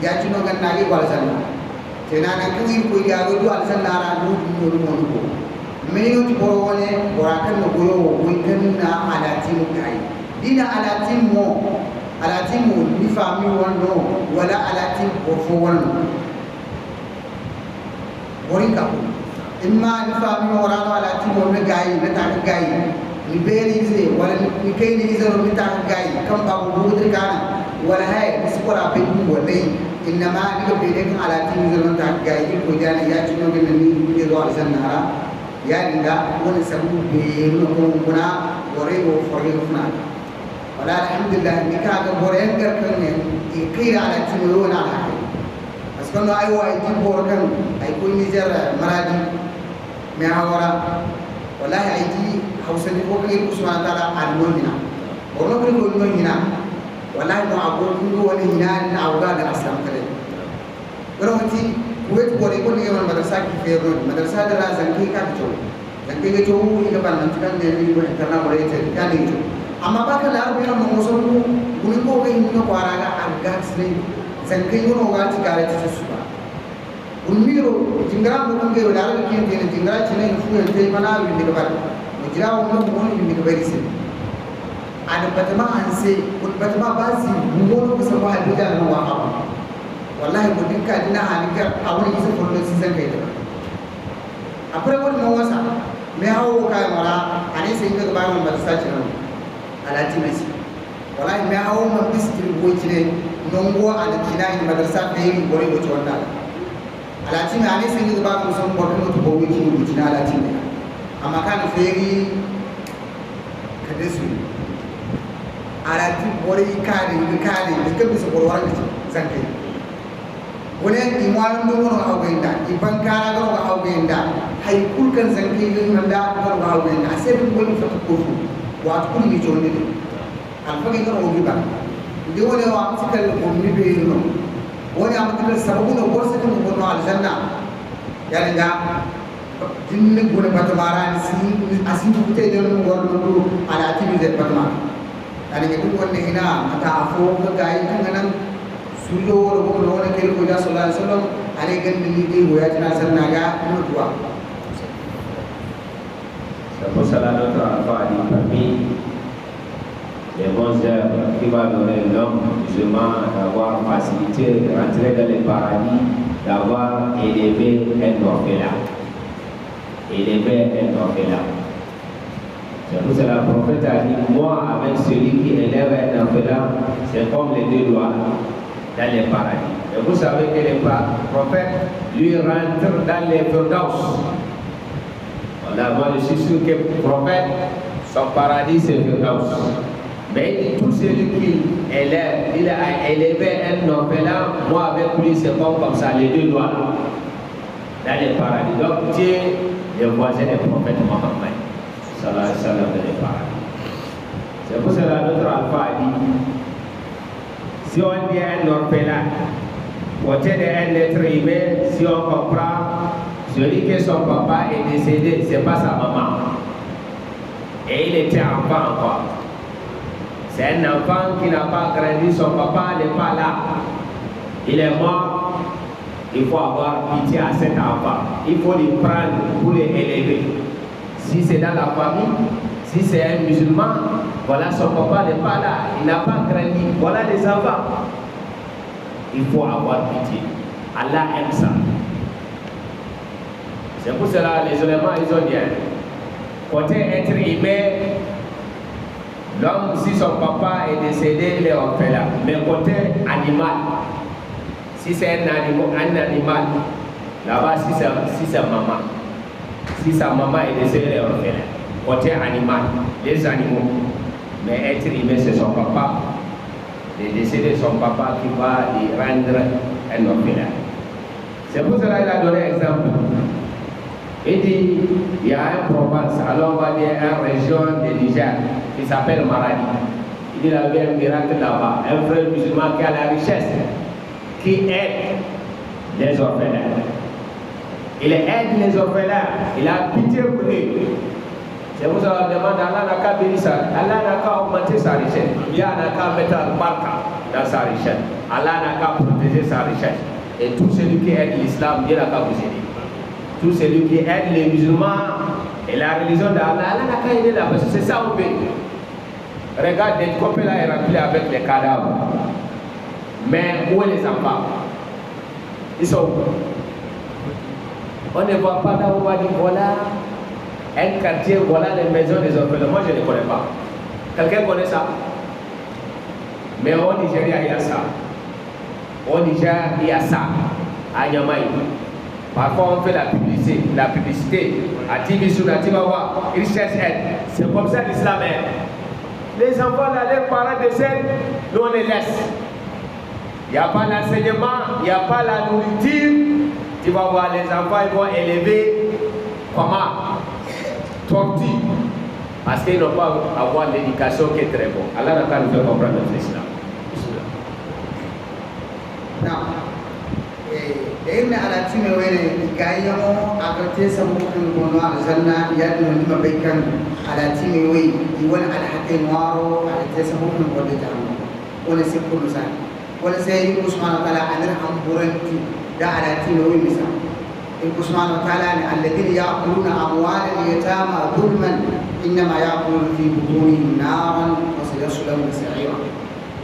ya ci no ganna gi wal sanna tenana kuyi ko ya go wal sanna ra du no mo ko me yo ti boro wone ora kan no goyo wo kan na alatin kai dina alatin mo ni fami wono wala alatin ko fo wono worin ka imma ni fami ora no alatin mo ne gai na ta gai ni beri ze wala ni kai ni zero ni ta gai kan ba bu budri kana wala hay nisbora be ko wonai inma ni be de ala tin zalman ta gai ko jani ya tuno ge ni ni do aljanna ya dinga woni sabu be no ko kuna wore go forge kuna wala alhamdulillah ni ka ga bore en gar kan ne e kira ala tin yo na ha askano ay wa ti bor kan ay ko ni jar maradi me hawara wallahi ay ti hausa ni ko ke ko subhanahu wa ta'ala al mu'mina ono ko ko mu'mina wallahi no agol kundu woni hinani na awga da aslam kale goroti wet bori ko ni man madrasa ki fero madrasa da razan ki ka to dan ke to ni ga ban kan de ni ko interna bore te kan ni to amma ba ka lar bina mo so mu guni ko ga ni ko ara ga agga sne san ke yono ga ti kare ti su ba unmiro jingara mo kan ke lar ki ni jingara chine fu te mana wi ni ga ba mo jira mo mo ni ga bari se ada batama anse kun batama basi ngono ko sama hadida na wa haba wallahi ko dinka dina halika awon yisa ko no season kai da apre won mo wasa me hawo kai mara ani sai ga ba mun barsa ci nan alati mesi wallahi me hawo man biskil ko kire nongo ala kina in madrasa be yi gore ko wanda alati me ani sai ga ba mun son ko to ko wiki ni kina alati ne amma kan feri kadesu alati bore kare ka bisa borwar da zankai wani imanin dogon haugayinda iban kara ga haugayinda haikul kan zankai yin da ga haugayinda sai bin wani fata kofu wa tukun ni joni ne alfagi ga ogi ba ndi wani wa mutakal ummi be no wani amatal sababu no borsa kan ko no aljanna ya ringa jinni gune patamara ni asin tutte don worno alati bi zet patamara ani itu wonne hina mata afo ga gai kanganan sulo woro ko no ne kel ko ja sallallahu alaihi wasallam ani gandi ni di hoya tana sanna ga no duwa Pour cela, notre enfant a dit parmi les bons œuvres qui va donner l'homme musulman d'avoir facilité de rentrer dans le paradis, d'avoir élevé un orphelin. Élever un orphelin. C'est pour cela le prophète a dit, moi avec celui qui élève un orphelin, c'est comme les deux doigts dans le paradis. Et vous savez que le prophète, lui, rentre dans les Firdaus. Voilà, moi je suis sûr que le prophète, son paradis c'est Firdaus. Mais tout celui qui élève, il a élevé un orphelin, moi avec lui c'est comme ça, les deux doigts dans le paradis. Donc Dieu, le voisin du prophète Mohammed. Salah salam de paradis. C'est pour cela notre alpha a dit, si on dit un orphelin, peut-être un être humain, si on comprend, celui que son papa est décédé, c'est pas sa maman. Et il était enfant encore. C'est un enfant qui n'a pas grandi, son papa n'est pas là. Il est mort, il faut avoir pitié à cet enfant. Il faut le prendre pour l'élever. Si c'est dans la famille, Si c'est un musulman, voilà, son papa n'est pas là, il n'a pas grandi, voilà les enfants. Il faut avoir pitié. Allah aime ça. C'est pour cela les éléments ils ont dit, côté être humain, l'homme si son papa est décédé, il est orphelin. Mais côté animal, si c'est un animal, là-bas si c'est maman, si sa maman est décédée, il est orphelin. Côté animal, les animaux, mais être humain c'est son papa. Le décédé de son papa qui va lui rendre un orphelin. C'est pour cela qu'il a donné un exemple. Il dit, il y a un province, alors on va dire une région de Niger qui s'appelle Maradi. Il dit, il y avait un miracle là-bas, un frère musulman qui a la richesse, qui aide les orphelins. Il aide les orphelins, il a pitié pour eux. C'est pour ça qu'on demande, Allah n'a qu'à bénir ça, Allah n'a qu'à augmenter sa richesse, il n'a qu'à mettre un barca dans sa richesse, Allah n'a qu'à protéger sa richesse. Et tout celui qui aide l'islam, Dieu n'a qu'à vous aider. Tout celui qui aide les musulmans et la religion d'Allah, Allah n'a qu'à aider là, parce que c'est ça au pays. Regarde, les copains là est rempli avec les cadavres. Mais où est les enfants? Ils sont où? On ne voit pas là où on va dire voilà un quartier, voilà les maisons des orphelins. Moi je ne connais pas. Quelqu'un connaît ça? Mais au Nigeria il y a ça. Au Niger il y a ça. À Niamey. Parfois on fait la publicité à TV sur la tu vas voir, ils cherchent aide. C'est comme ça l'islam est. Les enfants là, leurs parents décèdent, nous on les laisse. Il n'y a pas l'enseignement, il n'y a pas la nourriture. Tu vas voir les enfants, ils vont élever comment? Tortue. Parce qu'ils n'ont pas avoir l'éducation qui est très bonne. Allah n'a pas nous fait comprendre l'islam. إن على تيم وين كايمو أكتر سموكن كونوا على زلنا يدنا لما بيكن على تيم وين يوان على حتى نوارو على تسموكن قد جامو ولا سيكون مسان ولا سيد سبحانه وتعالى أنهم برنتي ده على تيم وين مسان إن سبحانه وتعالى الذين يأكلون أموال اليتامى ظلما إنما يأكلون في بطونهم نارا وسيصلون سعيرا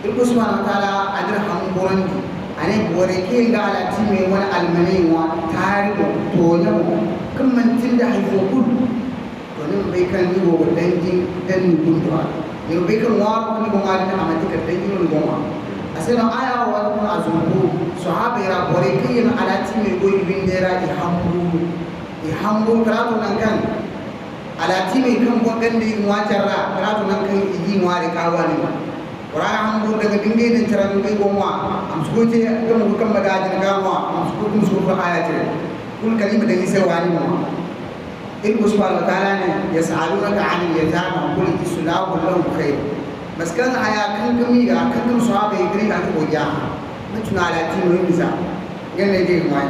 إن سبحانه وتعالى أنهم برنتي ane bore ke ga ala time wani almane wa tarihu to ne kan man tinda haifo kul to ne bai kan ni go dangi dan ni gundwa ne bai kan wa ni go ngari na amati ka dangi ni go ma asena aya wa ko azumbu sahaba ira bore ke na ala time go ibindera i hambu karatu nan kan ala time kan go gande wa jarra karatu nan kan i wari kawani orang hambur dengan tinggi dan cara tinggi gomwa, amsukuti kamu bukan badai gomwa, amsukuti musuh ayat ini. Kul kali mendengi sewani mo. Ilmu subhanahu wa taala ni yasalunaka 'anil yatama qul islahu lahum khair. Maskan ayat kan kami ga kan sahabe igri kan ko ya. Macuna ala tin no bisa. Ganne je mai.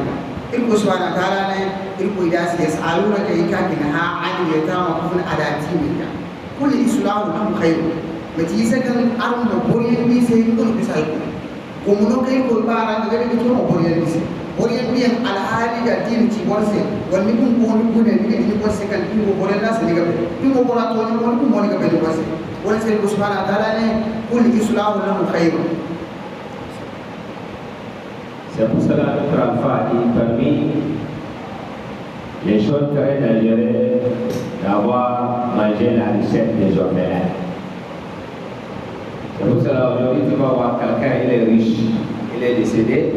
Ilmu subhanahu wa taala ni ilmu idasi yasalunaka ikakina 'anil yatama qul ala tin. Qul islahu lahum khair. Macam kan arung do borian di sini tu bisa itu. Komuno kai ko bara negara itu mau borian di sini. Borian dia al hali da din ci borse. Wani kun ko ni kun ni ni borse kan tu borian nas ni gabe. Tu mo bora to ni mo ni gabe borse. Wala sai ko subhanahu wa taala ne kul islahu lahu khair. C'est pour cela notre alpha dit parmi les choses très dangereuses d'avoir mangé la recette des orphelins. C'est pour cela aujourd'hui tu vas voir quelqu'un, il est riche, il est décédé,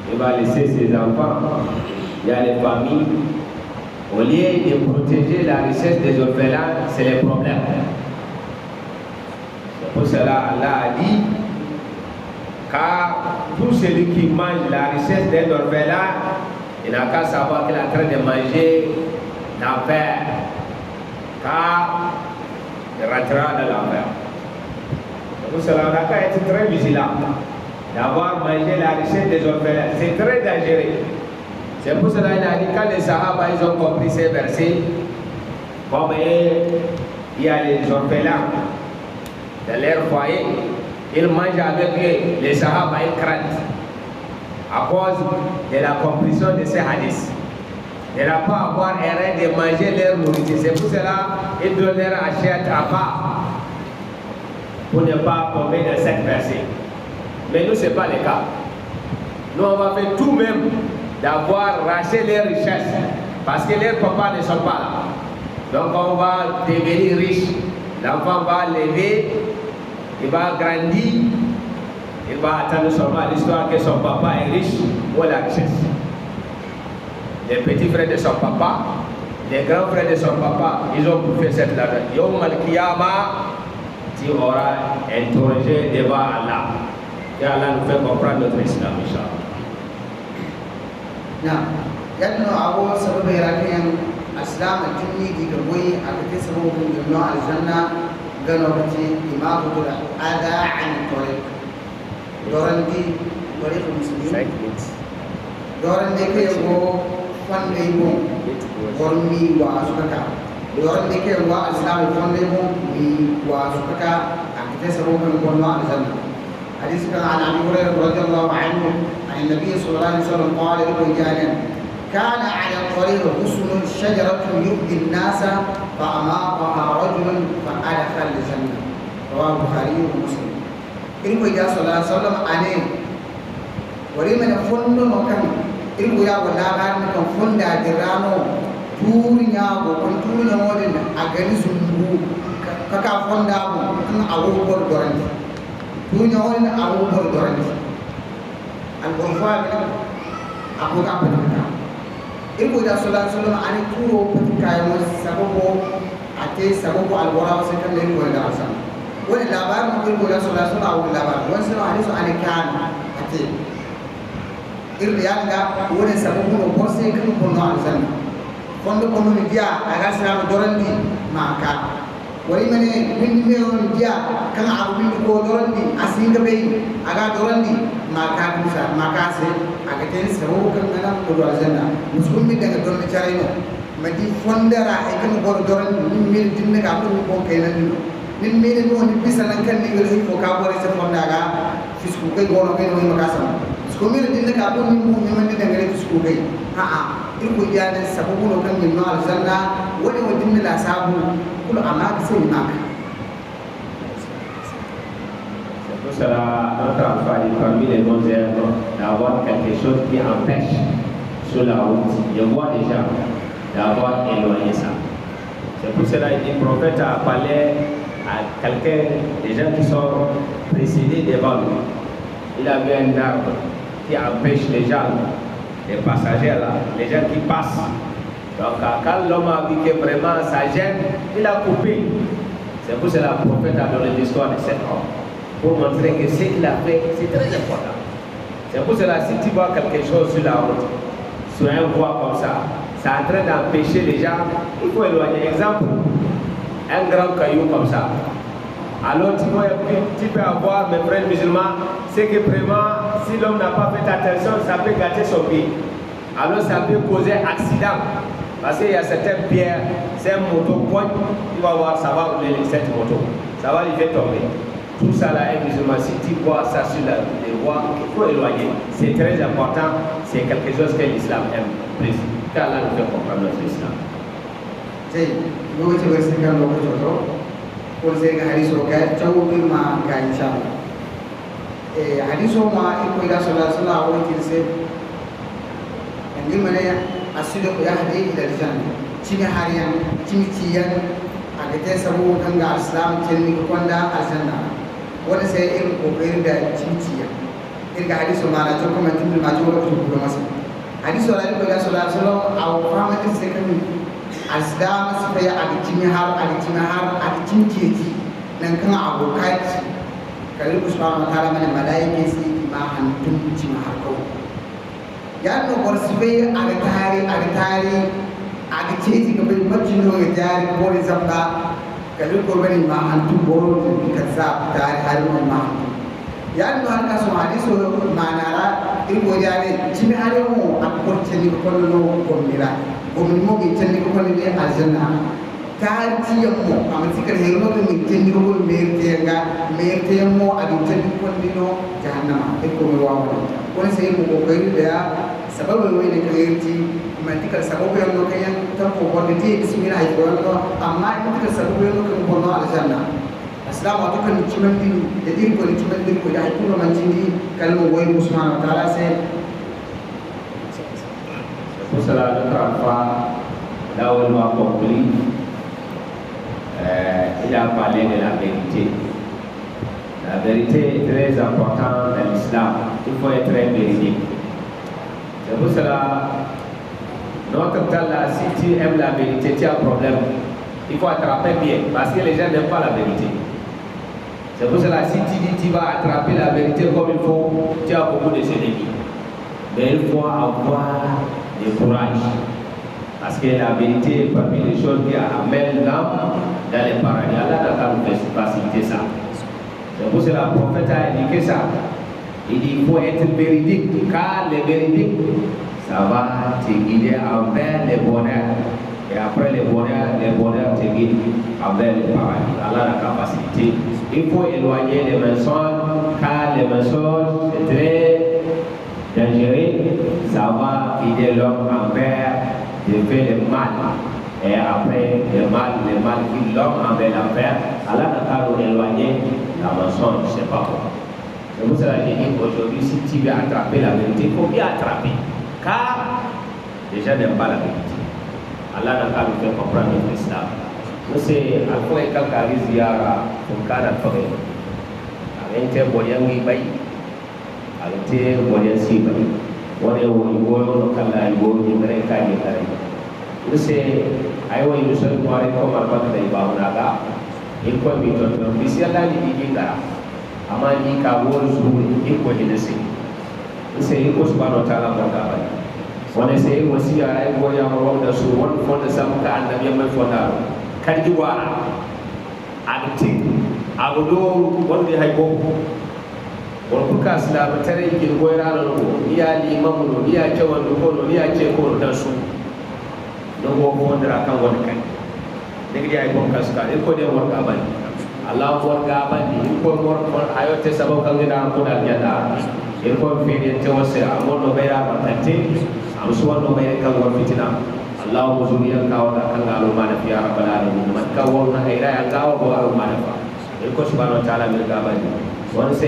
il va laisser ses enfants, il y a les familles. Au lieu de protéger la richesse des orphelins, c'est les problèmes. C'est pour cela Allah a dit, car tout celui qui mange la richesse d'un orphelin, il n'a qu'à savoir qu'il est en train de manger l'enfer, car il rentrera dans l'enfer. Pour cela, on a qu'à être très vigilant d'avoir mangé la richesse des orphelins. C'est très dangereux. C'est pour cela qu'il a dit quand les Sahaba ils ont compris ces versets, comme il y a les orphelins dans leur foyer, ils mangent avec eux, les Sahaba ils craignent à cause de la compréhension de ces hadiths. ne va pas avoir erreur de manger leur nourriture. C'est pour cela qu'ils donnent leur assiette à part pour ne pas tomber dans cette versée. Mais nous, ce n'est pas le cas. Nous, on va faire tout même d'avoir racheté leurs richesses parce que leurs papas ne sont pas là. Donc, on va devenir riche. L'enfant va lever, il va grandir, il va attendre seulement l'histoire que son papa est riche ou la richesse. Les petits frères de son papa, les grands frères de son papa, ils ont bouffé cette l'argent. Yom al-Kiyama, tu auras interrogé devant Allah. Et Allah nous fait comprendre notre islam, Inch'Allah. Nah, yadno awo sababu yarakiyan aslam tinni di gaboyi akake sababu kun no aljanna gano kati imamu dula ada an tariq dorandi tariq muslimin dorandi ke go fande mo gormi wa sukaka dorandi ke wa aslam fande mo mi wa sukaka akake sababu kun no aljanna hadis kan an Abi Hurairah radhiyallahu anhu عن النبي صلى الله عليه وسلم قال لرجال كان على الطريق غصن شجرة يؤذي الناس فأماطها رجل فأدخل الجنة رواه البخاري ومسلم. إنه إذا صلى الله عليه وسلم عليه ولمن فند وكان إنه يا ولا كان فند أجرانه توريا وكان توريا مودن أجني سنبو كذا فند أبو كان أبو بردوران توريا مودن أبو بردوران al-Bukhari aku tak pernah. Ibu dah Sallallahu Alaihi Wasallam ani turo petikai mas sababu ate sababu al-Bukhari sekan lagi boleh asam. Boleh labar mungkin boleh Sallallahu Alaihi Wasallam awal labar. Boleh Sallallahu Alaihi Wasallam ani kan ate. Irlian ga boleh sababu no bosse kan kono al-Jannah. Kondo kono dia agak selama dorandi maka. Wali mana min dia kan aku min ko dorandi asing ke bay agak dorandi maka bisa maka se agak ten seru kan mana ko aljanna muslim mi daga dorandi cara ino madi fondara e kan ko dorandi min dinne ka ko kenan min min no ni bisa nan kan ni ngi ko ka bore se fondaga fisku kai gono kai no maka sama ko min dinne ka ko min man daga fisku kai ilko jani sababu no kan min no aljanna wani wadin la sabu kul amaka sai maka. C'est notre enfant parmi les bons œuvres d'avoir quelque chose qui empêche sur la route. Je vois déjà d'avoir éloigné ça. C'est pour cela que le prophète a parlé à quelqu'un, des gens qui sont précédés devant lui. Il avait un arbre qui empêche les gens, les passagers là, les gens qui passent. Donc quand l'homme a vu que vraiment ça gêne, il a coupé. C'est pour cela que le prophète a donné l'histoire de cet homme, pour montrer que ce qu'il a fait, c'est très important. C'est pour cela que si tu vois quelque chose sur la route, sur un voie comme ça, c'est en train d'empêcher les gens, il faut éloigner. Exemple, un grand caillou comme ça. Alors tu peux avoir, mes frères musulmans, c'est que vraiment, si l'homme n'a pas fait attention, ça peut gâter son pied. Alors ça peut causer accident. Parce qu'il y a certaines pierres, c'est un moto pointe, tu vas voir, ça va rouler cette moto. Ça va lui faire tomber. Tout ça là, un musulman, si tu vois ça sur les voies, il faut éloigner. C'est très important, c'est quelque chose que l'islam aime plus. Car là, nous fait comprendre notre islam. Jadi, nous tu veux dire que nous jodoh, pour dire que hadis rokai, jauh lebih mah kainca. Hadis mah itu ida Sallallahu Alaihi Wasallam yang mana asidu yahdi ila al-jannah. Cimi harian, cimi cian, agaknya sabu kangga Islam cimi kekonda al-jannah. Wala sai irin kokarin da cinciya irga hadisu ma na joko man tin ma joko ko ko masa hadisu ala ko da sallallahu alaihi wasallam aw famati sai kan asdam sai ya agi cimi har agi cinciyeti nan kan abokai kalli subhanahu wa ta'ala mana malaike sai ma hantun cimi har ko ya no bor sai agi tari agi ceci ko bai majino ya jari ko zamba kalau korban mahantu boro kaza dari harum mahantu yan no halka so hadis so manara ilgo jare cimi harumo akor ceni ko no ko mira ko min mo gi ceni ko ni aljanna taartiyammo ama sikar hernoto min tendirgol meerteyammo aɗum tandi kondino jahannama e komi wawde woni so yimmo ko koyriɗoya sababu wayne ko herti mantikal sababu yonno kayen tan ko bonde te bismillah hay ko yonno amma mantikal sababu yonno ko bonno aljanna assalamu alaikum cimandin e dir ko cimandin ko hay ko man cindi kalmo woy subhanahu wa ta'ala se Pusala Trafa Dawal m'a compris, il a parlé de la vérité. La vérité est très importante dans l'islam. Il faut être très véridique. C'est pour cela, notre temps là, si tu aimes la vérité, tu as un problème. Il faut attraper bien, parce que les gens n'aiment pas la vérité. C'est pour cela, si tu dis tu vas attraper la vérité comme il faut, tu as beaucoup de ennemis. Mais il faut avoir du courage. Parce que la vérité est parmi les choses qui amènent l'âme dans les paradis. Allah n'a pas nous faciliter ça. C'est pour cela que le prophète a indiqué ça. Il dit qu'il faut être véridique, car le véridique, ça va te guider envers les bonheurs. Et après les bonheurs te guident envers les paradis. Allah n'a pas facilité. Il faut éloigner les mensonges, car les mensonges, c'est très dangereux. Ça va guider l'homme envers de faire le mal, et après le mal qui l'homme envers l'enfer. Allah n'a pas nous éloigner la mensonge, je ne sais pas pourquoi. C'est pour cela que je dis qu'aujourd'hui, si tu veux attraper la vérité, il faut bien attraper, car les gens n'aiment pas la vérité. Allah n'a pas nous faire comprendre notre islam. Nous c'est à quoi est quelqu'un qui ziyara pour cada fois. Avec un moyen oui bail, avec un moyen si bail. Wone wo kala wo ni mere ka ni kare use ayo yi so ko are ko ma ba dai ba una ga in ko mi to bisi Allah ni di ngara amma ni ka wo zu in ko ni se use yi ko subhanahu wa ta'ala ba ka ba wone se wo si ay wo ya mo da su won fo da sam ka annabi mai fo da kadi wara adti agudo wonde hay ko Walaupun Islam mencari ilmu yang lalu, dia imam dulu, dia cawan dulu, dia cekor dan su, nunggu pondra akan wankan. Negeri ayah pun kasar, ikut dia warga abadi. Allah warga abadi, ikut warga ayat sebab kami dah pun dah janda. Ikut firman Tuhan saya, amun nobera berkati, amsuan nobera kau warfitina. Allah muzulian kau tak kenal mana fiar balad, mat kau warna hira kau bawa mana. Ikut subhanahu wa taala mereka abadi. Wanse